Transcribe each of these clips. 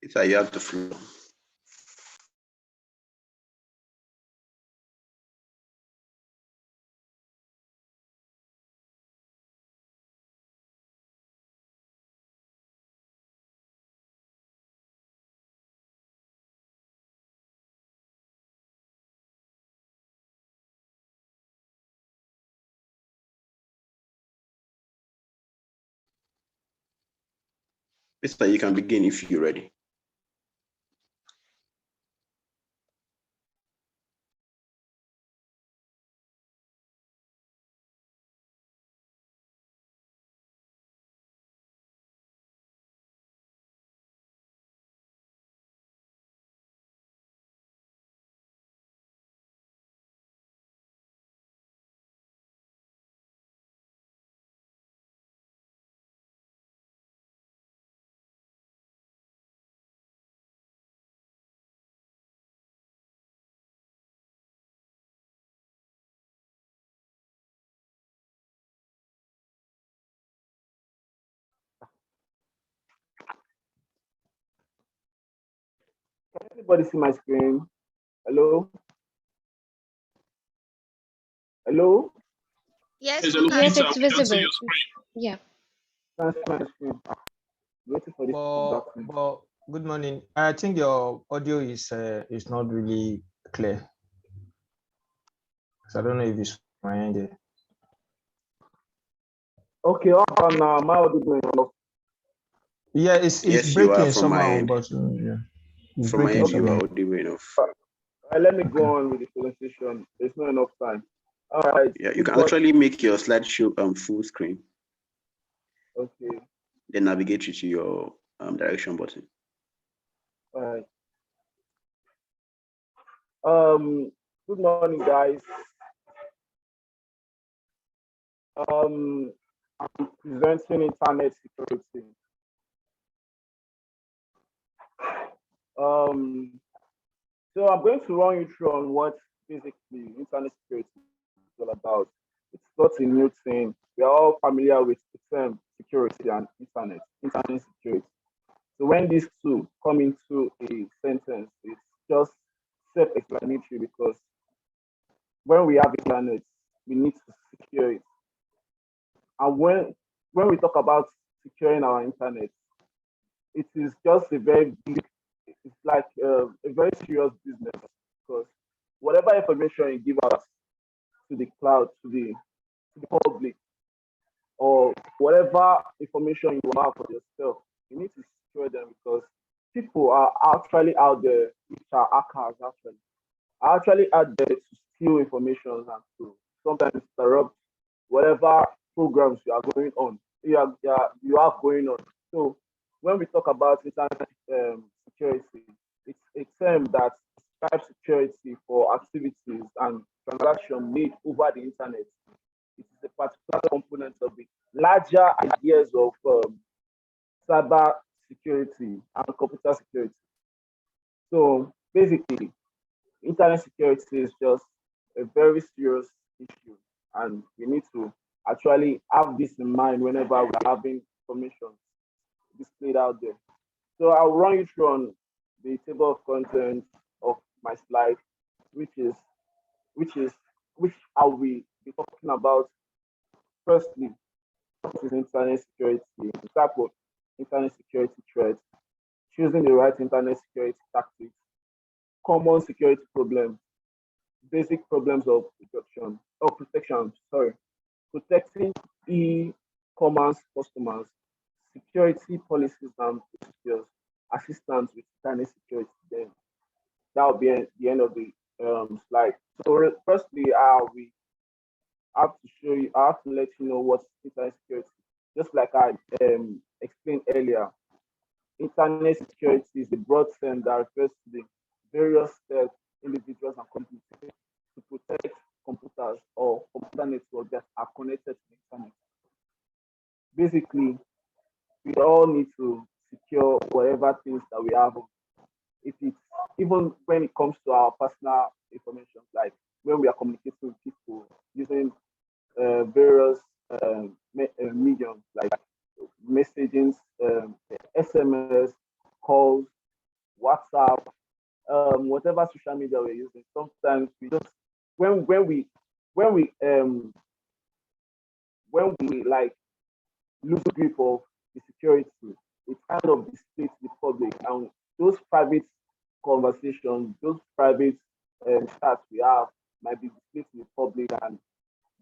Peter, you have the floor. Peter, you can begin if you're ready. Can anybody see my screen? Hello? Hello? Yes, Yes, we can. Peter, it's we can see visible. your screen. Yeah. Can see my screen? Waiting for this feedback. But good morning. I think your audio is not really clear. So I don't know if it's my end there. Okay, on now. My audio enough. Yeah, it's Yes, you are breaking from my somehow, end. but yeah, it's From my breaking end, you are somehow. audible enough. Let me go on with the presentation. There's not enough time. All right. Yeah, you can actually make your slideshow full screen. Okay. Then navigate you to your direction button. All right. Good morning, guys. I'm presenting internet security. So I'm going to run you through on what basically internet security is all about. It's not a new thing. We are all familiar with the term security and internet security. So when these two come into a sentence, it's just self-explanatory because when we have internet, we need to secure it. And when we talk about securing our internet, it is just a very big, it's like a very serious business because whatever information you give out to the cloud, to the public, or whatever information you have for yourself, you need to secure them because people are actually out there, which are hackers are actually out there to steal information and to sometimes interrupt whatever programs you are going on, you have going on. So when we talk about internet security, it's a term that describes security for activities and transactions made over the internet. It is a particular component of the larger ideas of cyber security and computer security. So basically, internet security is just a very serious issue, and we need to actually have this in mind whenever we're having information displayed out there. So I'll run you through on the table of contents of my slide, which is which is which I will be talking about. Firstly, what is internet security? The type of internet security threats, choosing the right internet security tactics, common security problems, basic problems of protection, sorry, protecting e-commerce customers, security policies and procedures, assistance with internet security. Then that will be the end of the slide. So firstly, we have to show you, I have to let you know what internet security. Just like I explained earlier, internet security is a broad term that refers to the various steps individuals and companies take to protect computers or computer networks that are connected to the internet. Basically, we all need to secure whatever things that we have. If it's even when it comes to our personal information, like when we are communicating with people using various mediums like messaging, SMS, calls, WhatsApp, whatever social media we're using. Sometimes we just when when we um when we like lose grip of the security, it kind of displays the public, and those private conversations, those private chats we have might be displayed to the public, and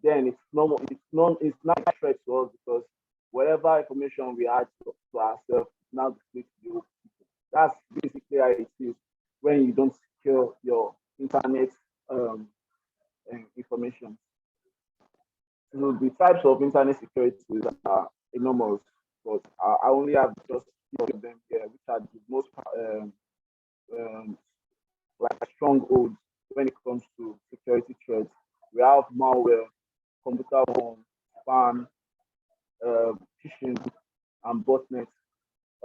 then it's not a threat to us because whatever information we add to ourselves is now displayed to the people. That's basically how it is when you don't secure your internet um, information. So the types of internet security are enormous, but I only have just few of them here, which are the most um, like strongholds when it comes to security threats. We have malware, computer worm, spam, phishing, and botnet.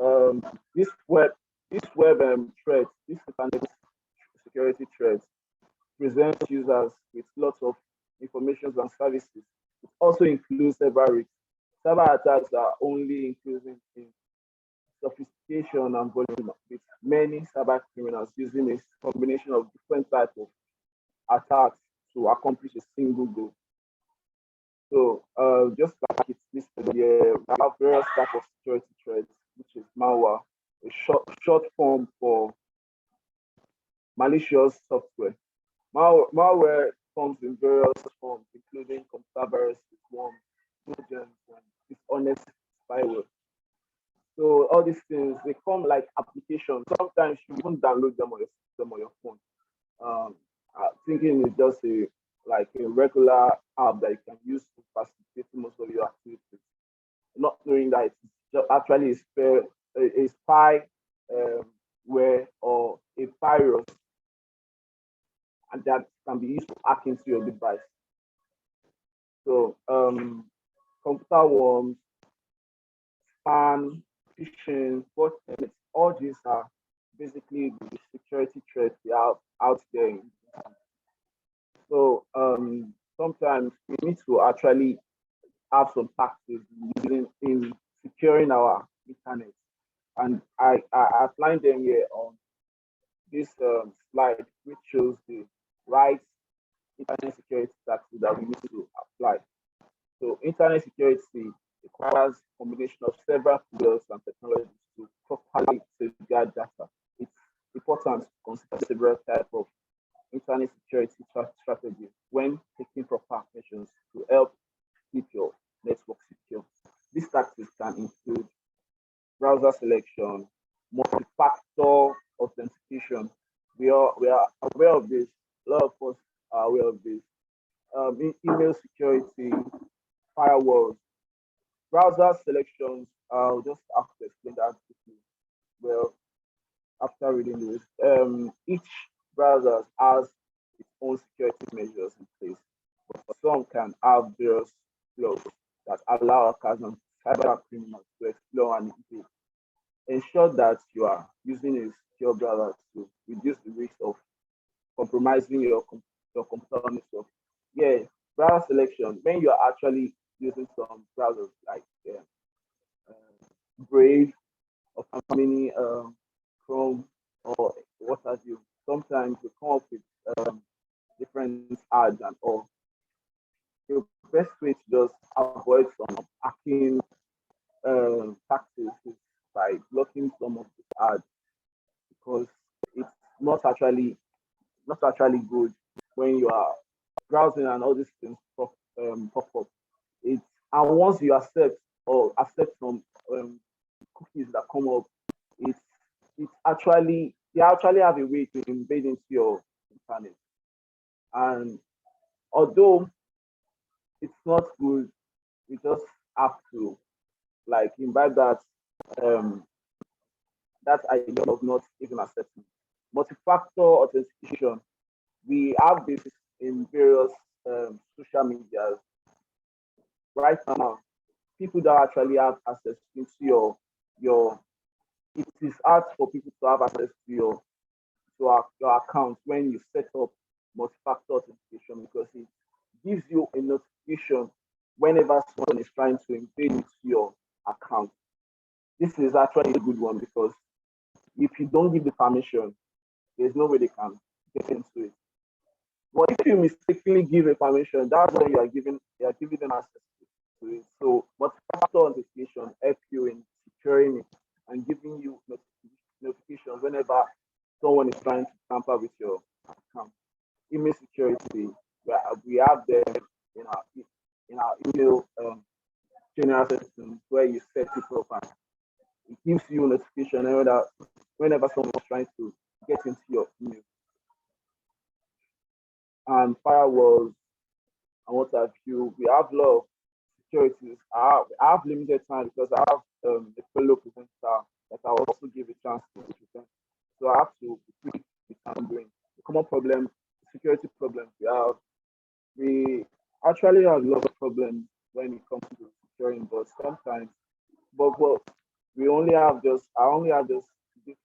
Um, this web, this web threats, this internet security threats presents users with lots of information and services. It also includes cyber risks. Cyber attacks are only increasing in sophistication and volume, with many cyber criminals using a combination of different types of attacks to accomplish a single goal. So just like it's listed here, we have various types of security threats, which is malware, a short form for malicious software. Malware comes in various forms, including computer viruses, worms, trojans, and dishonest spyware. So all these things they come like applications. Sometimes you even download them on your phone. Um, Thinking it's just a regular app that you can use to facilitate most of your activities, not knowing that it's actually a spy ware or a virus, and that can be used to hack into your device. So computer worms, spam, phishing, botnets, all these are basically the security threats we have out there. So sometimes we need to actually have some tactics in securing our internet. And I outlined them here on this slide, which shows the right internet security tactics that we need to apply. So internet security requires a combination of several tools and technologies to properly safeguard data. It's important to consider several types of internet security strategies when taking proper measures to help keep your network secure. These tactics can include browser selection, multi-factor authentication. We are aware of this. A lot of us are aware of this. Email security, firewalls, browser selections. I'll just have to explain that quickly. Well, after reading this, each browser has its own security measures in place, but some can have various flaws that allow hackers and cyber criminals to explore and invade. Ensure that you are using a secure browser to reduce the risk of compromising your computer network. Yeah, browser selection. When you are actually using some browsers like Brave or Mini, Chrome, or what have you, sometimes you come up with different ads and all. The best way to just avoid some hacking tactics is by blocking some of the ads, because it's not actually good when you are browsing and all these things pop up. It's and once you accept some cookies that come up, it's it's actually they actually have a way to invade into your internet. And although it's not good, we just have to like imbibe um that idea of not even accepting. Multi-factor authentication. We have this in various social medias right now. People that actually have access into your it is hard for people to have access to your account when you set up multi-factor authentication, because it gives you a notification whenever someone is trying to invade into your account. This is actually a good one because If you don't give the permission, there's no way they can get into it. But if you mistakenly give a permission, that's when you are giving them access to it. So multi-factor authentication help you in securing it and giving you notifications whenever someone is trying to tamper with your account. Email security, we have them in our email general settings where you set it up and it gives you notification whenever someone's trying to get into your email. And firewalls and what have you. We have a lot of securities. I have limited time because I have a fellow presenter that I will also give a chance to present. So I have to be quick with time doing the common problem, security problems we have. We actually have a lot of problems when it comes to securing, but sometimes, but we only have just I only have just these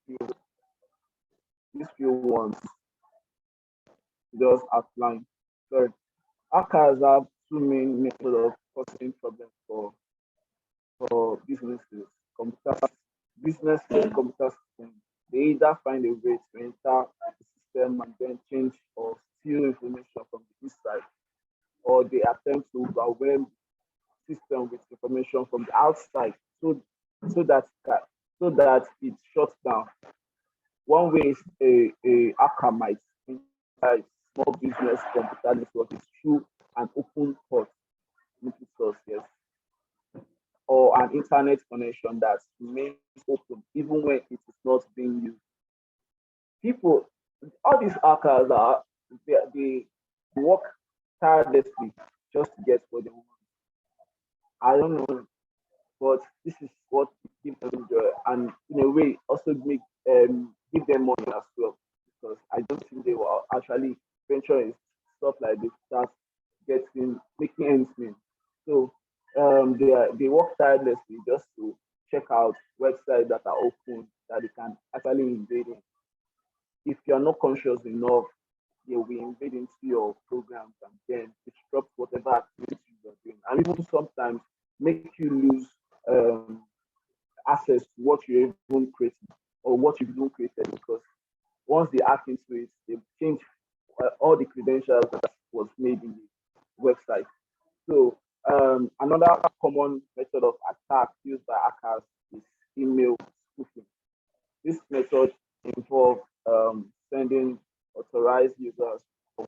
few ones just outline. So hackers have two main methods of causing problems for businesses, computer business and computer systems. They either find a way to enter the system and then change or steal information from the inside, or they attempt to overwhelm the system with information from the outside, so that so that it shuts down. One way is a hacker might enter a small business computer network is through an open port input source, yes, or an internet connection that remains open even when it is not being used. People, all these hackers they work tirelessly just to get what they want. I don't know, but this is what gives them joy, and in a way also give them money as well. Because I don't think they will actually venture in stuff like this, start getting making ends meet. So they work tirelessly just to check out websites that are open that they can actually invade in. If you are not conscious enough, they will invade into your programs and then disrupt whatever activities you're doing, and even sometimes make you lose access to what you even created or what you've even created, because once they hack into it, they change all the credentials that was made in the website. So another common method of attack used by hackers is email spoofing. This method involves sending authorized users of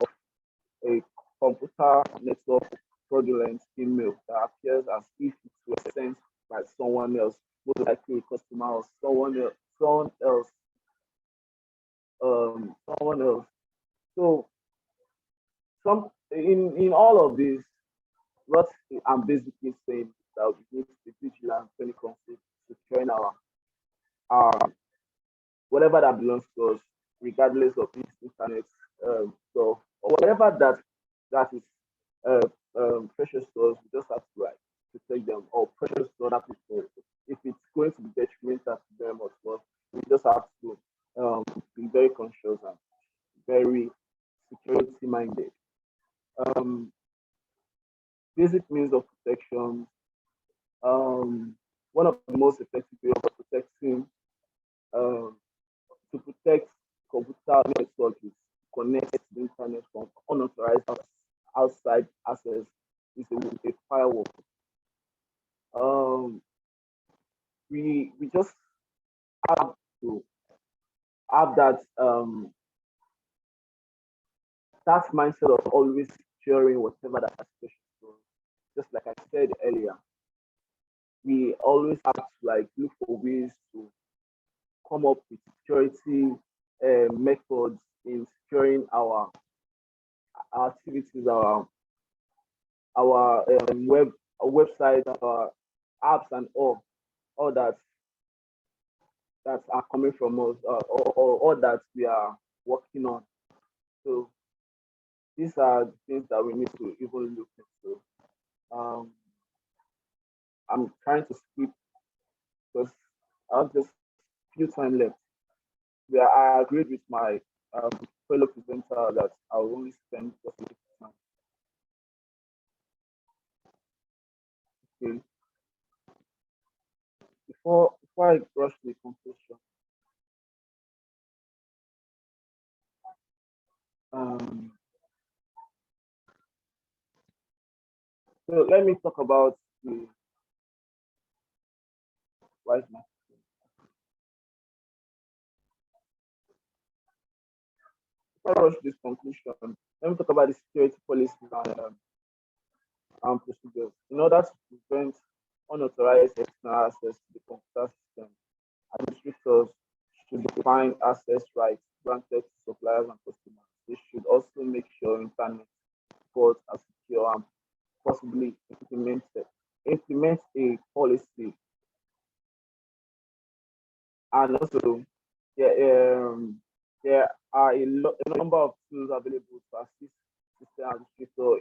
a computer network fraudulent email that appears as if it was sent by someone else, most likely a customer or someone else. So in all of this, what I'm basically saying is that we need to be vigilant when it comes to securing our whatever that belongs to us, regardless of this internet stuff or whatever that is uh, precious to us. We just have to like protect them, or precious to other people. If it's going to be detrimental to them as well, we just have to be very conscious and very security minded. Um, Basic means of protection. Um, One of the most effective ways of protecting um, to protect computer network is connect to the internet from unauthorized outside access is a firewall. Um, we just have to have that mindset of always securing whatever that application is. Just like I said earlier, we always have to like look for ways to come up with security methods in securing our activities, our website, our apps, and all that are coming from us, or all that we are working on. So these are the things that we need to even look into. Um, I'm trying to skip because I have just few time left. Yeah, I agreed with my um, fellow presenter that I'll only spend just a little time. Okay. Before I rush to the conclusion, Um, so let me talk about the right now. Before I rush this conclusion, let me talk about the security policies and procedures. In order to prevent unauthorized external access to the computer system, administrators should define access rights granted to suppliers and customers. They should also make sure internet ports are secure and possibly implement a policy. And also, there, there are a number of tools available to assist system administrator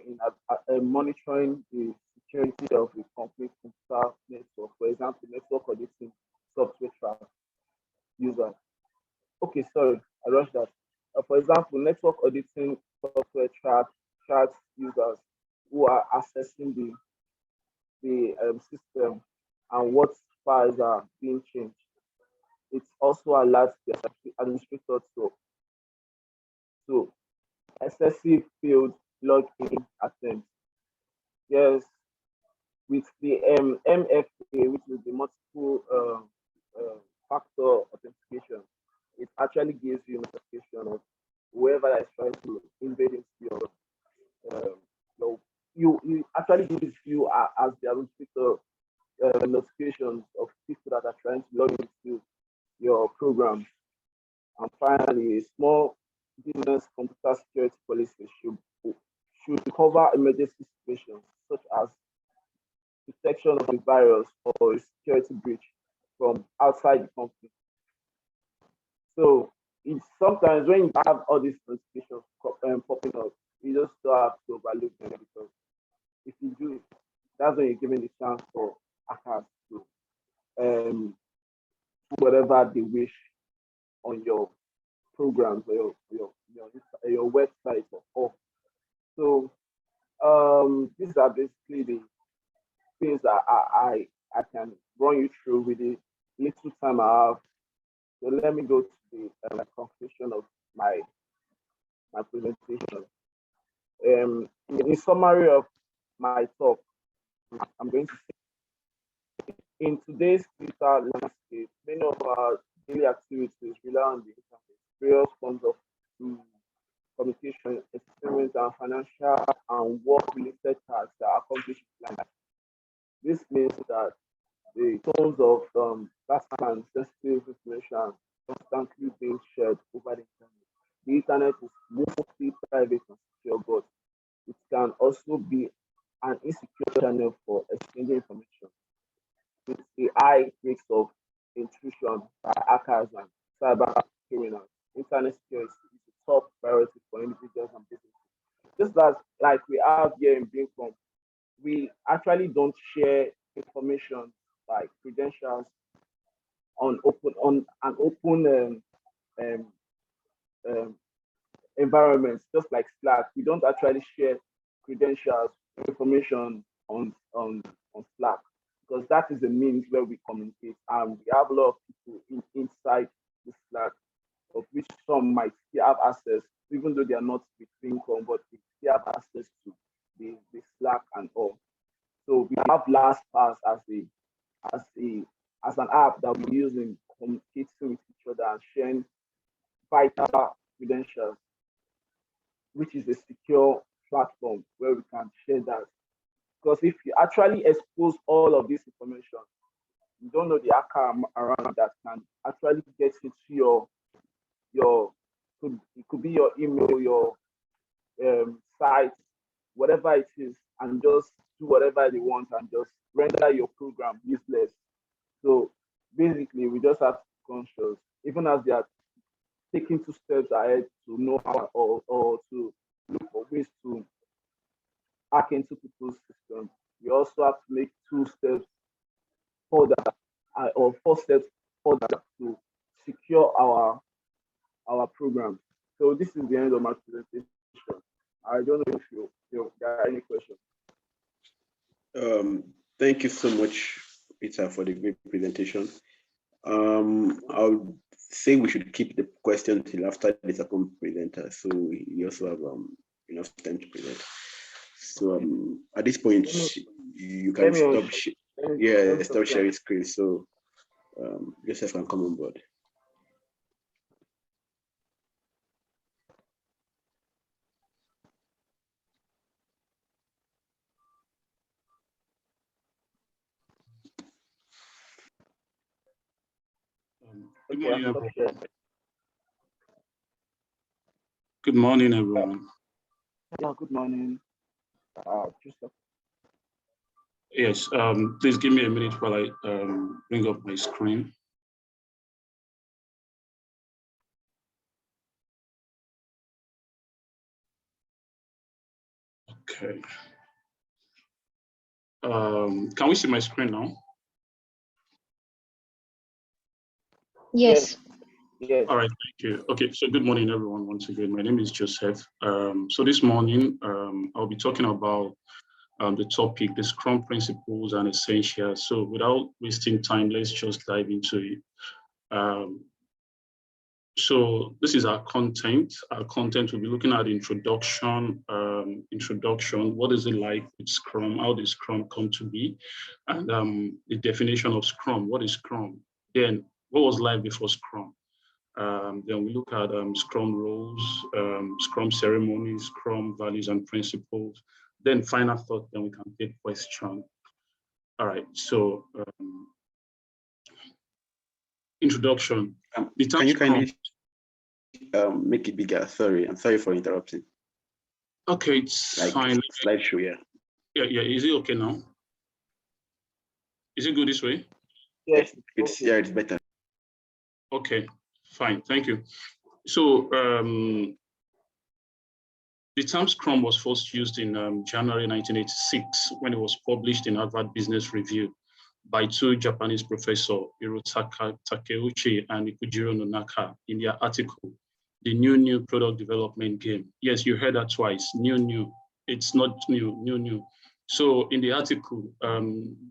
in monitoring the security of the complete computer network. For example, network auditing software track users. Okay, sorry, I rushed that. For example, network auditing software tracks users who are accessing the system and what files are being changed. It also allows the administrator to excessive field login attempts. Yes, with the MFA, which is the multiple factor authentication, it actually gives you notification of whoever is trying to invade into you actually gives you as the administrator notifications of people that are trying to log into your program. And finally, a small business computer security policy should cover emergency situations such as detection of a virus or a security breach from outside the company. So it's sometimes when you have all these notifications popping up, you just don't have to overlook them, because if you do, that's when you're given the chance for hackers to do whatever they wish on your programs or your website or all. So these are basically the things that I can run you through with the little time I have. So let me go to the conclusion of my presentation. In summary of my talk, I'm going to say, in today's digital landscape, many of our daily activities rely on the internet, various forms of communication, entertainment, and financial and work-related tasks that are accomplished online. This means that the tons of data and sensitive information constantly being shared over the internet. The internet is mostly private and secure, but it can also be an insecure channel for exchanging information. With the high risks of intrusion by hackers and cyber criminals, internet security is a top priority for individuals and businesses. Just as like we have here in Binkom, we actually don't share information like credentials on an open environment, just like Slack. We don't actually share credentials information on Slack, because that is the means where we communicate, and we have a lot of people inside the Slack, of which some might still have access, even though they are not with Binkom, but they still have access to the Slack and all. So we have LastPass as an app that we use in communicating with each other and sharing vital credentials, which is a secure platform where we can share that. Because if you actually expose all of this information, you don't know the hacker around that can actually get into it could be your email, your site, whatever it is, and just do whatever they want and just render your program useless. So basically, we just have to be conscious, even as they are taking 2 steps ahead to know how or to look for ways to hack into people's systems. We also have to make 2 steps further or 4 steps further to secure our program. So this is the end of my presentation. I don't know if there are any questions. Thank you so much, Peter, for the great presentation. I'll say we should keep the question till after the second presenter, so we also have enough time to present. So at this point, you can stop. Stop sharing screen, so Joseph can come on board. Good morning, everyone. Good morning, everyone. Yeah, good morning. Joseph. Yes, please give me a minute while I bring up my screen. Okay. Can we see my screen now? Yes. Yes. All right, thank you. Okay, so good morning, everyone. Once again, my name is Joseph. So this morning, I'll be talking about the topic, the Scrum principles and essentials. So without wasting time, let's just dive into it. So this is our content. Our content will be looking at introduction. What is it like with Scrum? How does Scrum come to be? And the definition of Scrum. What is Scrum? Then what was life before Scrum? Then we look at Scrum roles, Scrum ceremonies, Scrum values and principles. Then final thought, then we can take questions. All right, so introduction. Can you kindly make it bigger? Sorry, I'm sorry for interrupting. Okay, it's like fine. Slideshow, yeah. Yeah. Is it okay now? Is it good this way? Yes. It's better. Okay, fine. Thank you. So the term Scrum was first used in January 1986 when it was published in Harvard Business Review by two Japanese professors, Hirotaka Takeuchi and Ikujiro Nonaka, in their article, The New Product Development Game. Yes, you heard that twice, new. It's not new. So in the article,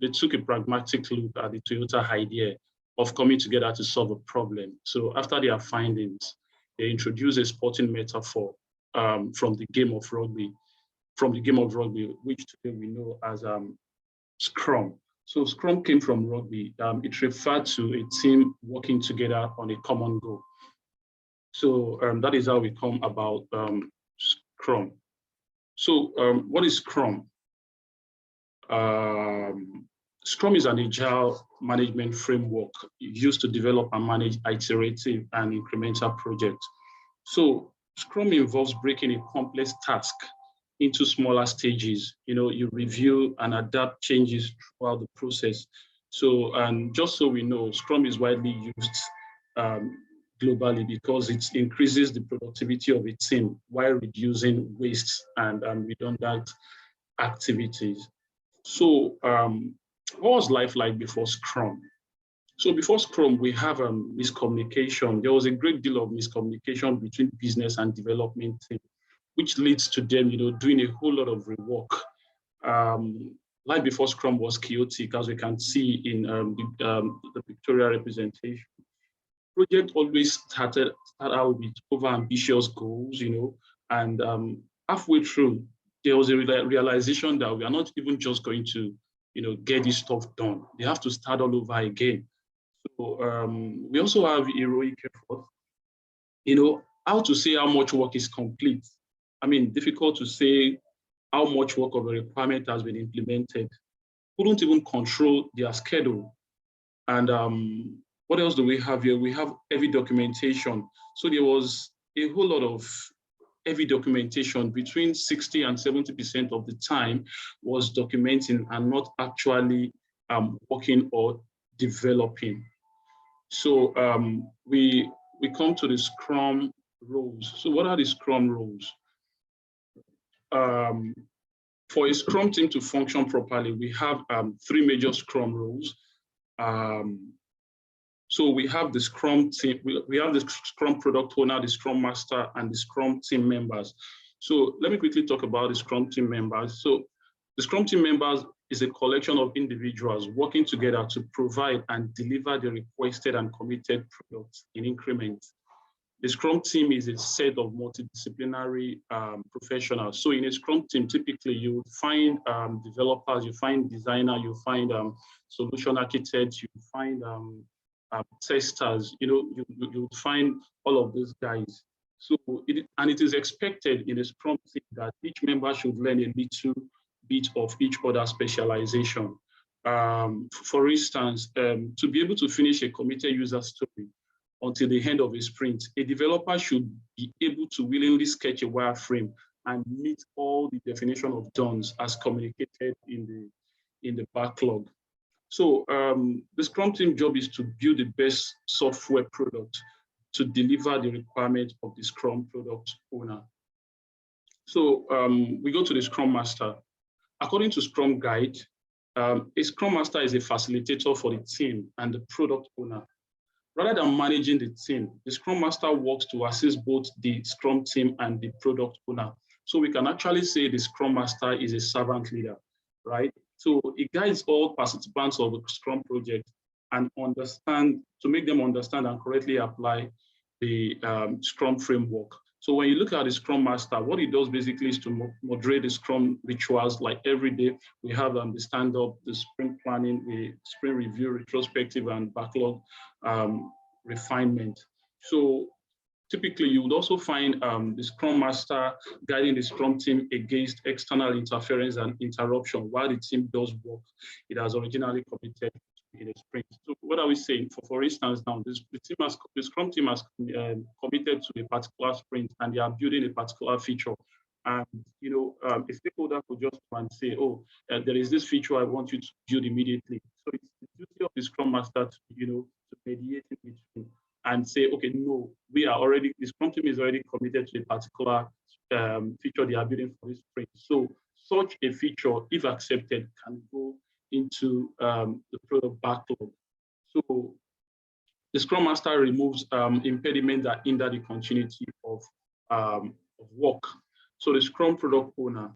they took a pragmatic look at the Toyota idea of coming together to solve a problem. So after their findings, they introduced a sporting metaphor from the game of rugby, which today we know as Scrum. So Scrum came from rugby. It referred to a team working together on a common goal. So that is how we come about Scrum. So what is Scrum? Scrum is an agile management framework used to develop and manage iterative and incremental projects. So Scrum involves breaking a complex task into smaller stages. You review and adapt changes throughout the process. So, and just so we know, Scrum is widely used globally because it increases the productivity of a team while reducing waste and redundant activities. So, what was life like before Scrum? So before Scrum, we have miscommunication. There was a great deal of miscommunication between business and development team, which leads to them, doing a whole lot of rework. Life before Scrum was chaotic, as we can see in the pictorial representation. Project always started out with over-ambitious goals, and halfway through, there was a realization that we are not even just going to, get this stuff done. They have to start all over again. So we also have heroic effort. How to say how much work is complete. I mean, difficult to say how much work of a requirement has been implemented. Couldn't even control their schedule. And what else do we have here? We have heavy documentation. So there was a whole lot of heavy documentation. Between 60 and 70% of the time was documenting and not actually working or developing. So we come to the Scrum roles. So what are the Scrum roles? For a Scrum team to function properly, we have three major Scrum roles. So we have the Scrum team, we have the Scrum product owner, the Scrum master, and the Scrum team members. So let me quickly talk about the Scrum team members. So the Scrum team members is a collection of individuals working together to provide and deliver the requested and committed products in increments. The Scrum team is a set of multidisciplinary professionals. So in a Scrum team, typically you find developers, you find designers, you find solution architects, you find testers, you find all of those guys. So it is expected in a Scrum team that each member should learn a little bit of each other's specialization. For instance, to be able to finish a committed user story until the end of a sprint, a developer should be able to willingly sketch a wireframe and meet all the definition of done as communicated in the backlog. So the Scrum team job is to build the best software product to deliver the requirement of the Scrum product owner. So we go to the Scrum Master. According to Scrum Guide, a Scrum Master is a facilitator for the team and the product owner. Rather than managing the team, the Scrum Master works to assist both the Scrum team and the product owner. So we can actually say the Scrum Master is a servant leader, right? So it guides all participants of the Scrum project and make them understand and correctly apply the Scrum framework. So when you look at the Scrum Master, what he does basically is to moderate the Scrum rituals. Like every day, we have the stand-up, the sprint planning, the sprint review, retrospective, and backlog refinement. So typically, you would also find the Scrum Master guiding the Scrum team against external interference and interruption while the team does work it has originally committed in a sprint. So what are we saying? For instance, now the Scrum team has committed to a particular sprint and they are building a particular feature. And a stakeholder could just come and say, "Oh, there is this feature I want you to build immediately." So it's the duty of the Scrum Master to mediate in between and say, "Okay, no, the Scrum team is already committed to a particular feature they are building for this sprint." So such a feature, if accepted, can go into the product backlog. So the Scrum Master removes impediments that hinder the continuity of work. So the Scrum product owner,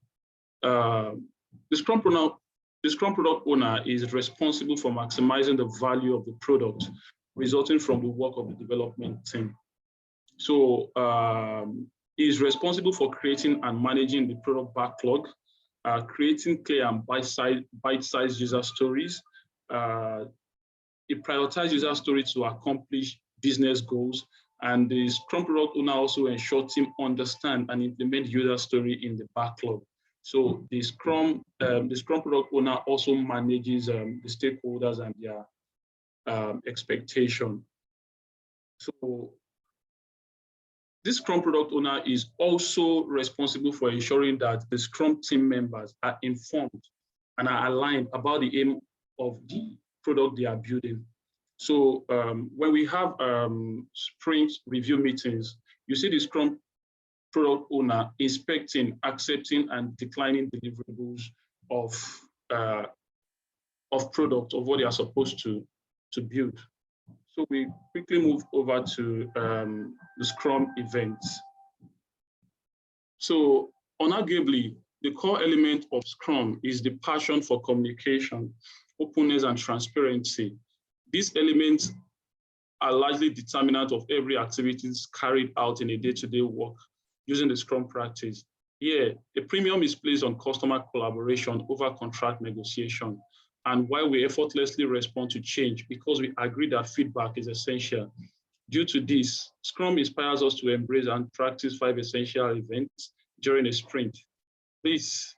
the Scrum product owner is responsible for maximizing the value of the product resulting from the work of the development team. So he is responsible for creating and managing the product backlog, creating clear and bite-sized user stories. He prioritizes user stories to accomplish business goals, and the Scrum product owner also ensures team understand and implement user story in the backlog. So the Scrum product owner also manages the stakeholders and their expectation. So this Scrum product owner is also responsible for ensuring that the Scrum team members are informed and are aligned about the aim of the product they are building. So when we have sprint review meetings, you see the Scrum product owner inspecting, accepting, and declining deliverables of product, of what they are supposed to build. So we quickly move over to the Scrum events. So unarguably, the core element of Scrum is the passion for communication, openness, and transparency. These elements are largely determinant of every activities carried out in a day-to-day work using the Scrum practice. Here, a premium is placed on customer collaboration over contract negotiation, and why we effortlessly respond to change because we agree that feedback is essential. Due to this, Scrum inspires us to embrace and practice 5 essential events during a sprint. This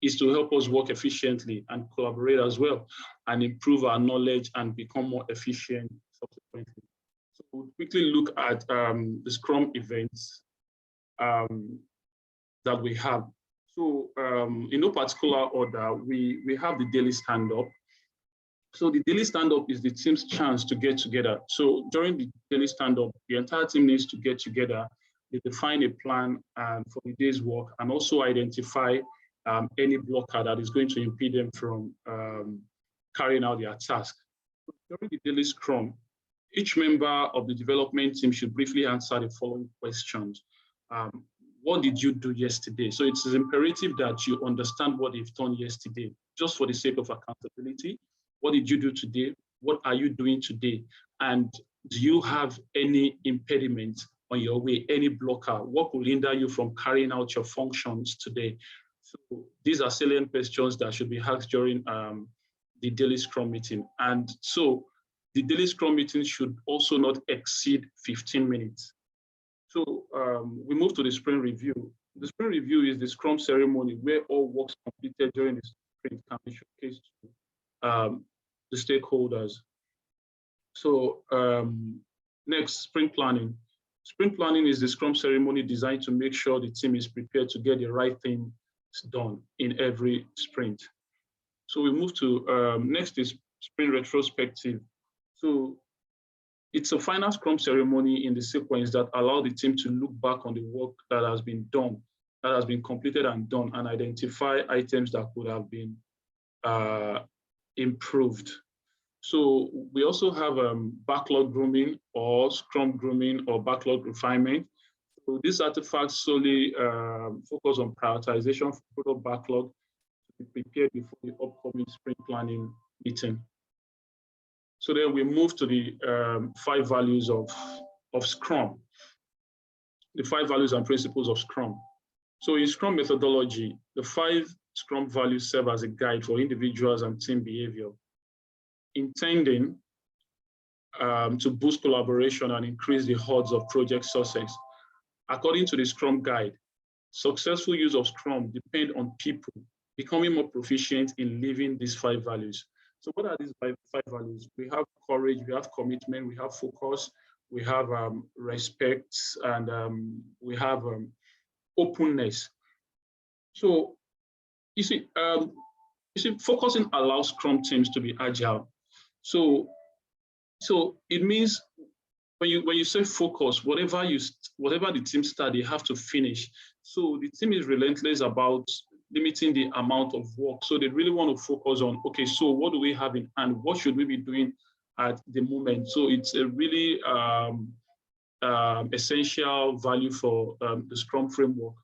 is to help us work efficiently and collaborate as well and improve our knowledge and become more efficient subsequently. So we'll quickly look at the Scrum events that we have. So in no particular order, we have the daily stand-up. So the daily stand-up is the team's chance to get together. So during the daily stand-up, the entire team needs to get together, they define a plan for the day's work, and also identify any blocker that is going to impede them from carrying out their task. So during the daily scrum, each member of the development team should briefly answer the following questions. what did you do yesterday? So it's imperative that you understand what you've done yesterday, just for the sake of accountability. What did you do today? What are you doing today? And do you have any impediment on your way, any blocker? What could hinder you from carrying out your functions today? So these are salient questions that should be asked during the daily Scrum meeting. And so the daily Scrum meeting should also not exceed 15 minutes. So we move to the sprint review. The sprint review is the Scrum ceremony where all works completed during the sprint can be showcased to the stakeholders. So next, sprint planning. Sprint planning is the Scrum ceremony designed to make sure the team is prepared to get the right things done in every sprint. So we move to next is sprint retrospective. So it's a final Scrum ceremony in the sequence that allows the team to look back on the work that has been done, that has been completed and done, and identify items that could have been improved. So we also have backlog grooming or Scrum grooming or backlog refinement. So these artifacts solely focus on prioritization for product backlog to be prepared before the upcoming sprint planning meeting. So then we move to the 5 values of Scrum, the 5 values and principles of Scrum. So in Scrum methodology, the 5 Scrum values serve as a guide for individuals and team behavior, intending to boost collaboration and increase the odds of project success. According to the Scrum guide, successful use of Scrum depends on people becoming more proficient in living these 5 values. So what are these 5 values? We have courage, we have commitment, we have focus, we have respect, and we have openness. So you see, focusing allows Scrum teams to be agile. So it means when you say focus, whatever the team start, they have to finish. So the team is relentless about limiting the amount of work. So they really want to focus on, okay, so what do we have in hand? What should we be doing at the moment? So it's a really essential value for the Scrum framework.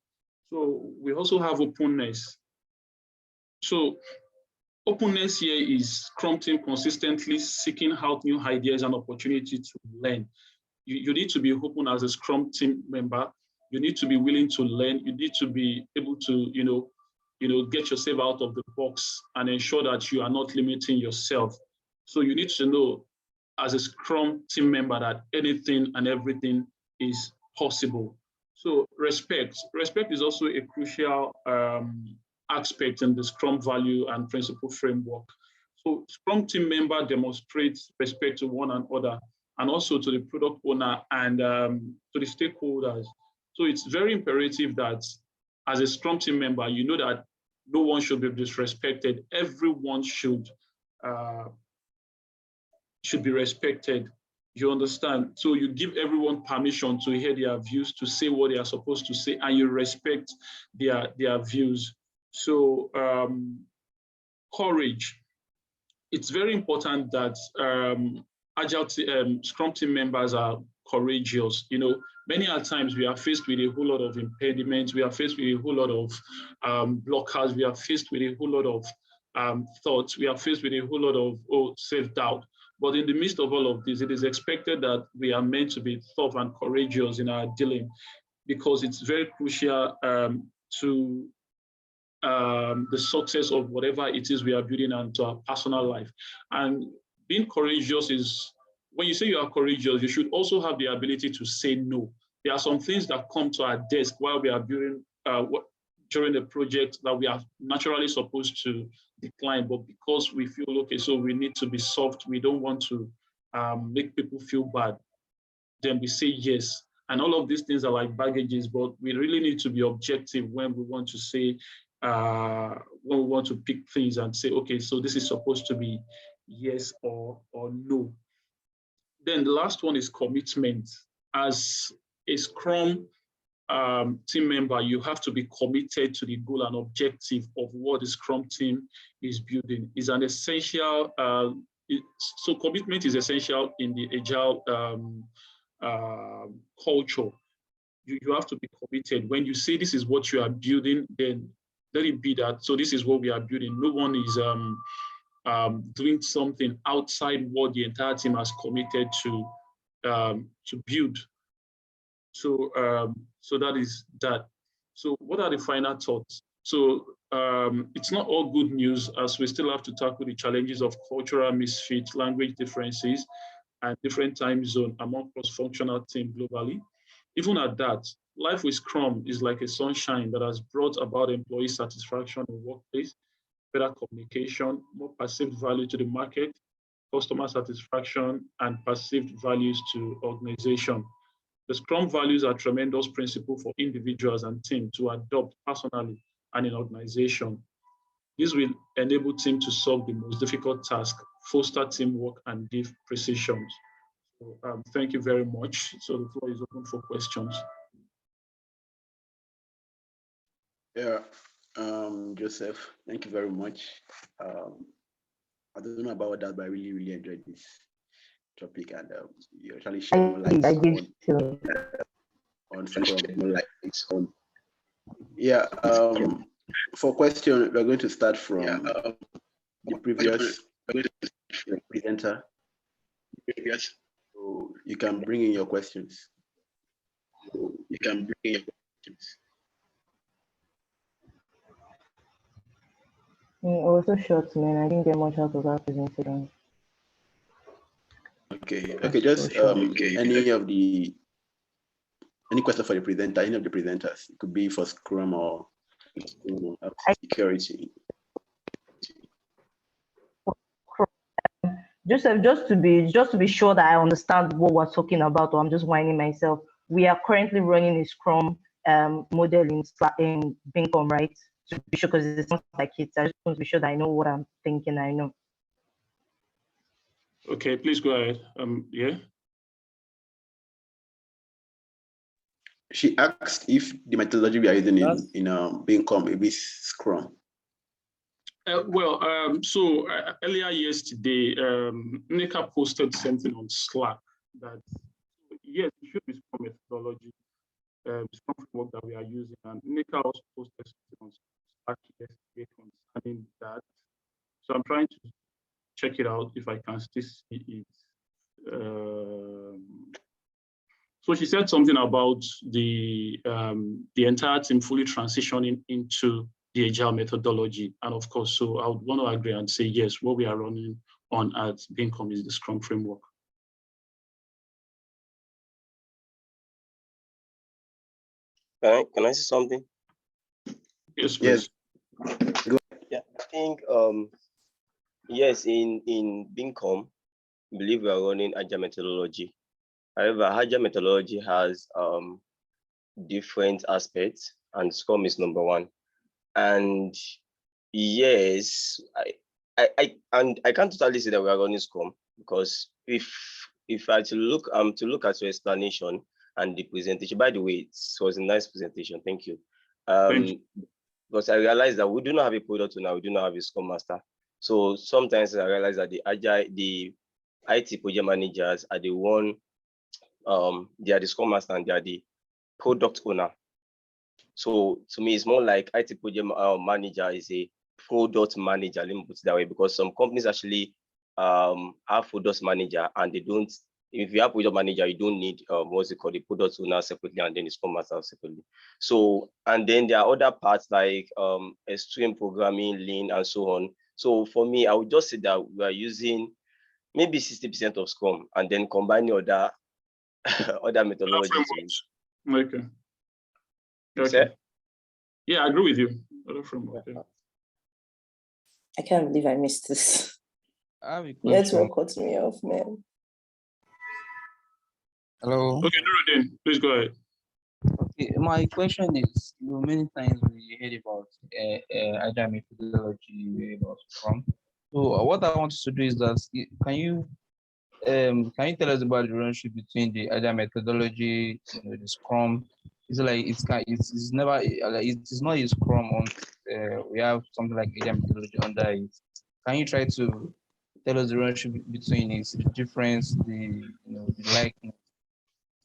So we also have openness. So openness here is Scrum team consistently seeking out new ideas and opportunity to learn. You need to be open as a Scrum team member. You need to be willing to learn. You need to be able to, get yourself out of the box and ensure that you are not limiting yourself. So you need to know as a Scrum team member that anything and everything is possible. So respect is also a crucial aspect in the Scrum value and principle framework. So Scrum team member demonstrates respect to one another and also to the product owner and to the stakeholders. So it's very imperative that as a Scrum team member, you know that no one should be disrespected. Everyone should be respected. You understand? So you give everyone permission to hear their views, to say what they are supposed to say, and you respect their views. So courage. It's very important that agile Scrum team members are courageous. Many times we are faced with a whole lot of impediments. We are faced with a whole lot of blockers. We are faced with a whole lot of thoughts. We are faced with a whole lot of self-doubt. But in the midst of all of this, it is expected that we are meant to be tough and courageous in our dealing, because it's very crucial to the success of whatever it is we are building into our personal life. And being courageous is, when you say you are courageous, you should also have the ability to say no. There are some things that come to our desk while we are building during the project that we are naturally supposed to decline, but because we feel, okay, so we need to be soft, we don't want to make people feel bad, then we say yes. And all of these things are like baggages, but we really need to be objective when we want to say, when we want to pick things and say, okay, so this is supposed to be yes or no. Then the last one is commitment. As a Scrum team member, you have to be committed to the goal and objective of what the Scrum team is building. Is an essential, so commitment is essential in the Agile culture. you have to be committed. When you say this is what you are building, then let it be that. So this is what we are building. No one is doing something outside what the entire team has committed to build. So so that is that. So what are the final thoughts? So it's not all good news, as we still have to tackle the challenges of cultural misfit, language differences, and different time zone among cross-functional teams globally. Even at that, life with Scrum is like a sunshine that has brought about employee satisfaction in the workplace, better communication, more perceived value to the market, customer satisfaction, and perceived values to organization. The Scrum values are tremendous principle for individuals and teams to adopt personally and in organization. This will enable teams to solve the most difficult task, foster teamwork, and give precision. So, thank you very much. So the floor is open for questions. Yeah, Joseph, thank you very much. I don't know about that, but I really, really enjoyed this topic, and you actually shed more light on Scrum. Yeah, for question, we're going to start from the previous presenter. So you can bring in your questions. Also short, man. I didn't get much out of that presentation. Okay, just any question for the presenter, any of the presenters. It could be for Scrum or security. Joseph, just to be sure that I understand what we're talking about, or I'm just whining myself. We are currently running a Scrum model in Bincom, right? To be sure, because it sounds like it. I just want to be sure that I know what I'm thinking. I know. Okay, please go ahead. Yeah. She asked if the methodology we are using in Bincom is Scrum. So earlier yesterday, Nika posted something on Slack that yes, it should be Scrum methodology, Scrum framework that we are using, and Nika also posted something on Slack yesterday concerning that. So I'm trying to check it out if I can still see it. So she said something about the entire team fully transitioning into the Agile methodology. And of course, so I would want to agree and say, yes, what we are running on at Bincom is the Scrum framework. Can I say something? Yes, please. Yes. Yeah, I think, yes, in Bincom, I believe we are running Agile methodology. However, Agile methodology has different aspects, and Scrum is number one. And yes, I can't totally say that we are running Scrum, because if I to look at your explanation and the presentation, by the way, it was a nice presentation. Thank you. Thank you. Because I realized that we do not have a product owner, we do not have a Scrum master. So sometimes I realize that the IT project managers are the one, they are the Scrum master and they are the product owner. So to me, it's more like IT project manager is a product manager, let me put it that way, because some companies actually have product manager and they don't. If you have product manager, you don't need what's it called, the product owner separately and then the Scrum master separately. So, and then there are other parts like extreme programming, lean, and so on. So for me, I would just say that we are using maybe 60% of Scrum and then combining other methodologies. Okay. Okay. Yeah, I agree with you. Okay. I can't believe I missed this. Network cut me off, man. Hello. Okay, Nuruddin, please go ahead. Okay, my question is, many times we heard about Agile methodology, we heard about Scrum. So what I want to do is that, can you tell us about the relationship between the Agile methodology, the Scrum? It's like it's never like it is not a Scrum on. We have something like Agile methodology under it. Can you try to tell us the relationship between it, the difference, the likeness?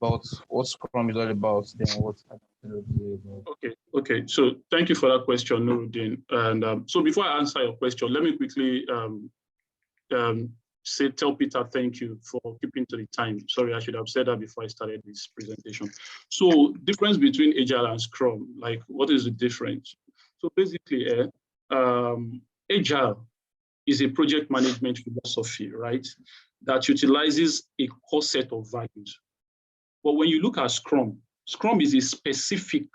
about what Scrum is all about than what Agile is about. Okay. So thank you for that question, Nuruddin. And so before I answer your question, let me quickly tell Peter thank you for keeping to the time. Sorry, I should have said that before I started this presentation. So difference between Agile and Scrum, like what is the difference? So basically, Agile is a project management philosophy, right? That utilizes a core set of values. But when you look at Scrum, Scrum is a specific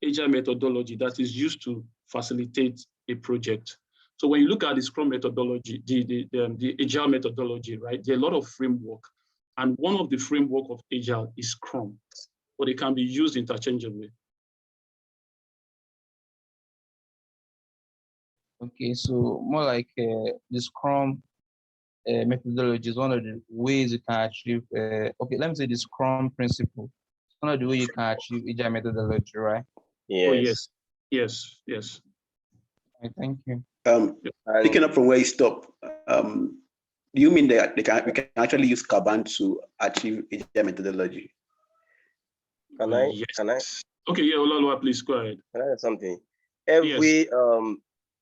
Agile methodology that is used to facilitate a project. So when you look at the Scrum methodology, the Agile methodology, right, there are a lot of framework. And one of the framework of Agile is Scrum, but it can be used interchangeably. Okay, so more like the Scrum methodology is one of the ways you can achieve, okay, let me say the Scrum principle. It's one of the ways you can achieve Agile methodology, right? Yes. Oh, yes. Yes, yes. Okay, thank you. Picking up from where you stop, do you mean that we can actually use Kanban to achieve Agile methodology? Can I? Yes. Can I? Okay, yeah, Olaloa, please go ahead. Can I add something? Every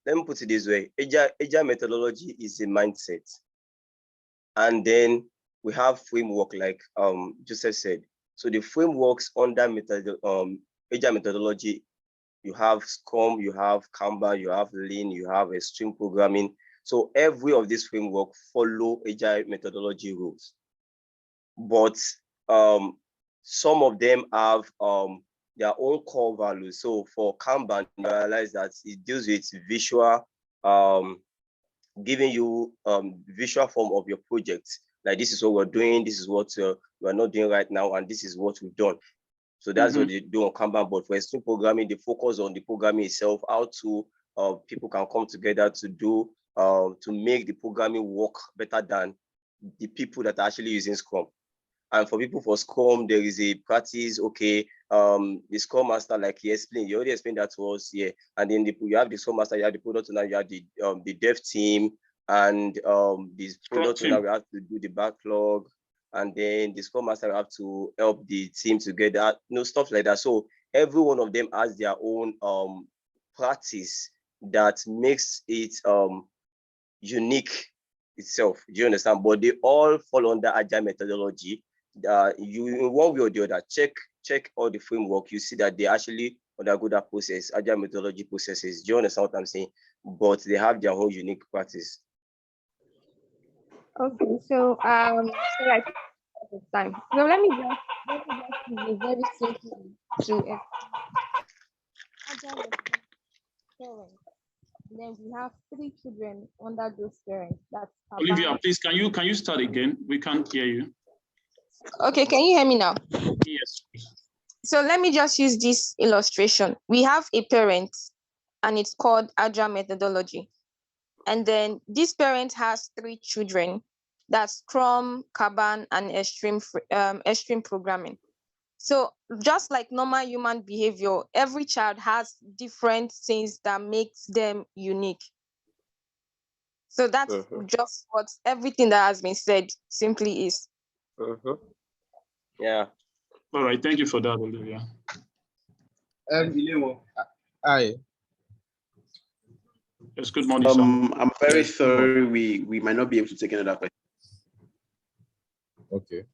let me put it this way: Agile methodology is a mindset, and then we have framework, like Joseph said. So the frameworks under Agile methodology, you have Scrum, you have Kanban, you have Lean, you have Extreme Programming. So every of these framework follow Agile methodology rules, but some of them have their own core values. So for Kanban, you realize that it deals with visual, giving you visual form of your project. Like, this is what we're doing, this is what we're not doing right now, and this is what we've done. So that's what they do on Kanban. But for Extreme Programming, they focus on the programming itself, how to people can come together to do to make the programming work better than the people that are actually using Scrum. And for people for Scrum, there is a practice, okay, the Scrum Master, like he explained, you already explained that to us, yeah. And then you have the Scrum Master, you have the product owner, you have the dev team, and this product owner, we have to do the backlog, and then the Scrum Master will have to help the team together, stuff like that. So every one of them has their own practice that makes it unique itself. Do you understand? But they all fall under Agile methodology. You, in one way or the other, check all the framework, you see that they actually undergo that process, Agile methodology processes. Do you understand what I'm saying? But they have their own unique practice. Okay, so like time. So let me just be very simple to Agile parents. Then we have 3 children under those parents. That's Olivia, please, can you start again? We can't hear you. Okay, can you hear me now? Yes. So let me just use this illustration. We have a parent, and it's called Agile methodology. And then this parent has 3 children. That's Scrum, Kanban, and Extreme Programming. So just like normal human behavior, every child has different things that makes them unique. So that's just what everything that has been said simply is. Yeah. All right. Thank you for that, Olivia. Hi. Yes, good morning, sir. I'm very sorry, we might not be able to take another question. Okay.